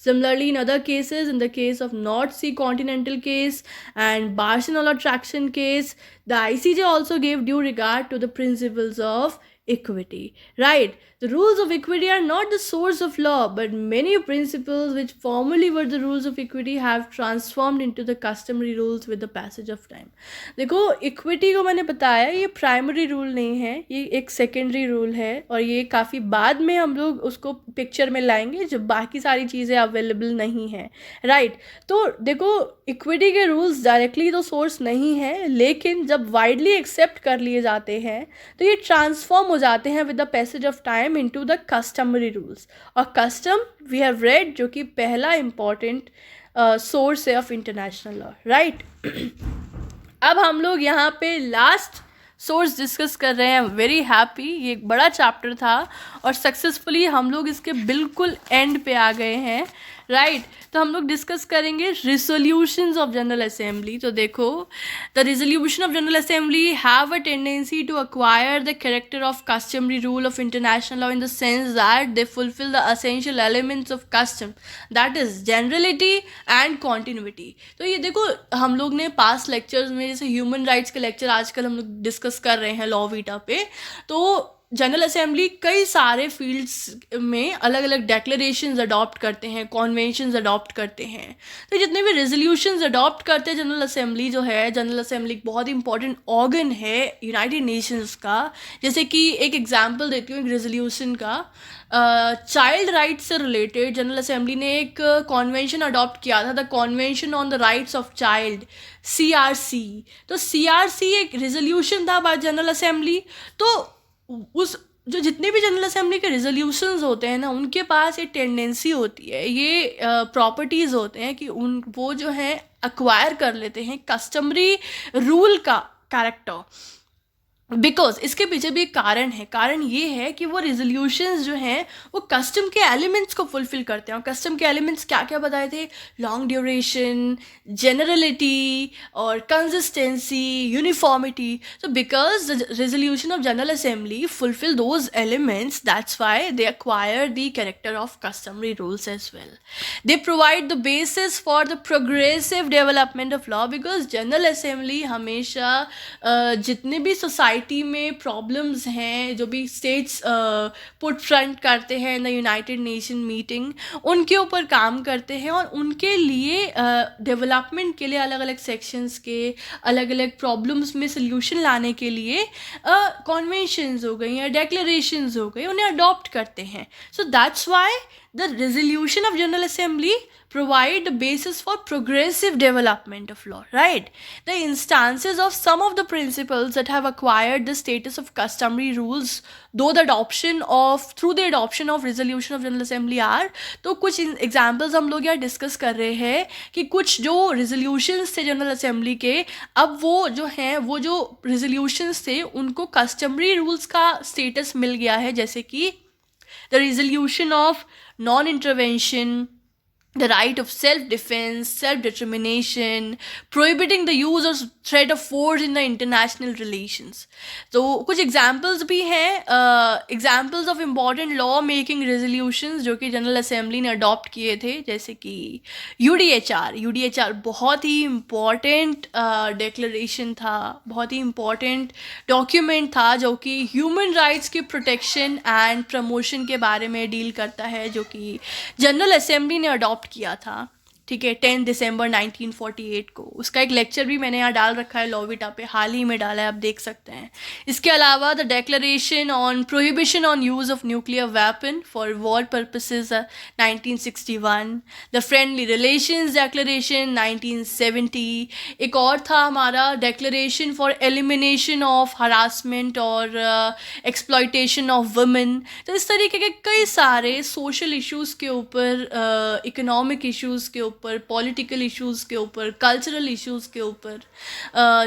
Similarly, in other cases, in the case of North Sea Continental case and Barcelona Traction case, the ICJ also gave due regard to the principles of equity, right? The rules of equity are not the source of law, but many principles which formerly were the rules of equity have transformed into the customary rules with the passage of time. देखो, equity को मैंने बताया ये primary rule नहीं है, ये एक secondary rule है, और ये काफ़ी बाद में हम लोग उसको पिक्चर में लाएंगे जब बाकी सारी चीज़ें अवेलेबल नहीं हैं, राइट? तो देखो, इक्विटी के रूल्स डायरेक्टली तो सोर्स नहीं है, लेकिन जब वाइडली एक्सेप्ट कर लिए जाते हैं तो ये ट्रांसफॉर्म हो जाते हैं with the passage of time into the customary rules. और कस्टम वी हैव रेड, जो कि पहला इम्पॉर्टेंट सोर्स है ऑफ इंटरनेशनल लॉ, राइट? अब हम लोग यहाँ पे लास्ट सोर्स डिस्कस कर रहे हैं. वेरी हैप्पी, ये एक बड़ा चैप्टर था और सक्सेसफुली हम लोग इसके बिल्कुल एंड पे आ गए हैं, राइट? तो हम लोग डिस्कस करेंगे रिजोल्यूशंस ऑफ जनरल असेंबली. तो देखो, the resolution of general assembly have a tendency to acquire the character of customary rule of international law in the sense that they fulfil the essential elements of custom, that is generality and continuity. तो ये देखो, हम लोग ने past lectures में, जैसे human rights के lecture आजकल हम लोग डिस्कस कर रहे हैं लॉ वीटा पे, तो जनरल असेंबली कई सारे फील्ड्स में अलग अलग डिक्लेरेशंस अडॉप्ट करते हैं, कॉन्वेंशंस अडॉप्ट करते हैं. तो जितने भी रेजोल्यूशंस अडॉप्ट करते हैं जनरल असेंबली, जो है जनरल असेंबली एक बहुत इंपॉर्टेंट ऑर्गन है यूनाइटेड नेशंस का. जैसे कि एक एग्जांपल देती हूँ एक रेजोल्यूशन का. चाइल्ड राइट्स से रिलेटेड जनरल असेंबली ने एक कॉन्वेंशन अडॉप्ट किया था, the convention on the rights of child, CRC. तो CRC एक रेजोल्यूशन था बाय जनरल असेंबली. तो उस जो जितने भी जनरल असेंबली के रेजोल्यूशंस होते हैं ना, उनके पास एक टेंडेंसी होती है, ये प्रॉपर्टीज़ होते हैं कि वो जो है अक्वायर कर लेते हैं कस्टमरी रूल का कैरेक्टर. बिकॉज इसके पीछे भी एक कारण है. कारण ये है कि वो रेजोल्यूशंस जो हैं वो कस्टम के एलिमेंट्स को फुलफिल करते हैं. और कस्टम के एलिमेंट्स क्या क्या बताए थे? लॉन्ग ड्यूरेशन, जनरलिटी और कंसिस्टेंसी, यूनिफॉर्मिटी. तो because the resolution of general assembly fulfil those elements, that's why they acquire the character of customary rules as well. They provide the basis for the progressive development of law. Because general assembly हमेशा जितने भी society में problems हैं, जो भी states put front करते हैं in the United nation meeting, उनके ऊपर काम करते हैं और उनके लिए डेवलपमेंट के लिए अलग अलग सेक्शंस के अलग अलग प्रॉब्लम्स में सल्यूशन लाने के लिए कॉन्वेंशंस हो गई या डेक्लेरेशंस हो गई, उन्हें अडॉप्ट करते हैं. So that's why the resolution of general assembly provide the basis for progressive development of law, right? The instances of some of the principles that have acquired the status of customary rules through the adoption of resolution of general assembly are, तो कुछ examples हम लोग यहाँ discuss कर रहे हैं कि कुछ जो resolutions थे जनरल असेंबली के, अब वो जो resolutions थे उनको customary rules का status मिल गया है. जैसे कि the resolution of non-intervention, the right of self-defense, self-determination, prohibiting the use or threat of force in the international relations. तो कुछ एग्जाम्पल्स भी हैं, examples of important law making resolutions जो कि जनरल असेंबली ने अडॉप्ट किए थे. जैसे कि UDHR बहुत ही इम्पॉर्टेंट डिक्लेरेशन था, बहुत ही इम्पॉर्टेंट डॉक्यूमेंट था जो कि ह्यूमन राइट्स की प्रोटेक्शन एंड प्रमोशन के बारे में डील करता है, जो कि जनरल असेंबली ने अडॉप्ट किया था. ठीक है, 10 दिसंबर 1948 को. उसका एक लेक्चर भी मैंने यहाँ डाल रखा है लॉविटा पे, हाल ही में डाला है, आप देख सकते हैं. इसके अलावा the declaration on prohibition on use of nuclear weapon for war purposes 1961, the friendly relations declaration 1970. एक और था हमारा declaration for elimination of harassment और एक्सप्लॉयटेशन ऑफ वुमेन. तो इस तरीके के कई सारे सोशल इश्यूज़ के ऊपर, इकोनॉमिक इश्यूज़ के ऊपर, पॉलिटिकल इश्यूज़ के ऊपर, कल्चरल इश्यूज़ के ऊपर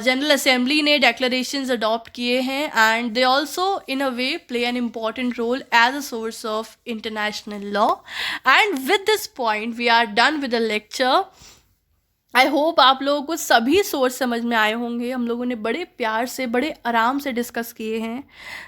जनरल असेंबली ने डेक्लरेशंस अडॉप्ट किए हैं. And they also in a way play an important role as a source of international law. And with this point we are done with the lecture. I hope आप लोगों को सभी source समझ में आए होंगे। हम लोगों ने बड़े प्यार से, बड़े आराम से डिस्कस किए हैं।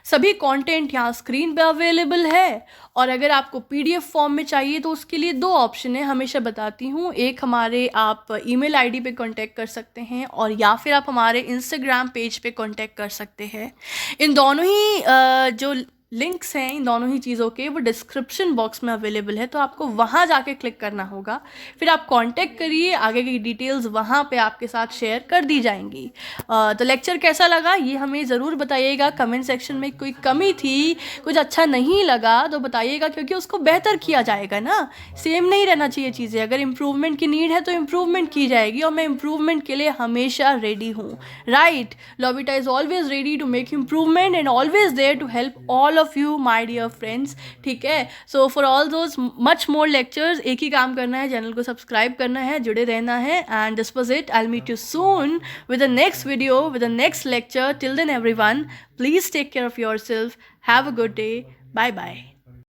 सभी कंटेंट यहाँ स्क्रीन पे अवेलेबल है। और अगर आपको पीडीएफ फॉर्म में चाहिए तो उसके लिए दो ऑप्शन है, हमेशा बताती हूँ। एक, हमारे आप ईमेल आईडी पे कांटेक्ट कर सकते हैं, और या फिर आप हमारे इंस्टाग्राम पेज पे कांटेक्ट कर सकते हैं। इन दोनों ही जो लिंक्स हैं, इन दोनों ही चीज़ों के, वो डिस्क्रिप्शन बॉक्स में अवेलेबल है, तो आपको वहाँ जाके क्लिक करना होगा। फिर आप कांटेक्ट करिए, आगे की डिटेल्स वहाँ पे आपके साथ शेयर कर दी जाएंगी। तो लेक्चर कैसा लगा ये हमें ज़रूर बताइएगा कमेंट सेक्शन में। कोई कमी थी, कुछ अच्छा नहीं लगा तो बताइएगा, क्योंकि उसको बेहतर किया जाएगा ना। सेम नहीं रहना चाहिए चीज़ें। अगर इम्प्रूवमेंट की नीड है तो इम्प्रूवमेंट की जाएगी, और मैं इम्प्रूवमेंट के लिए हमेशा रेडी हूँ। Right, Lawvita is always ready to make improvement and always there to help all of you my dear friends. ठीक है, so for all those much more lectures, एक ही काम करना है, चैनल को सब्सक्राइब करना है, जुड़े रहना है। And this was it, I will meet you soon with the next video, with the next lecture. Till then everyone, please take care of yourself. Have a good day. Bye bye.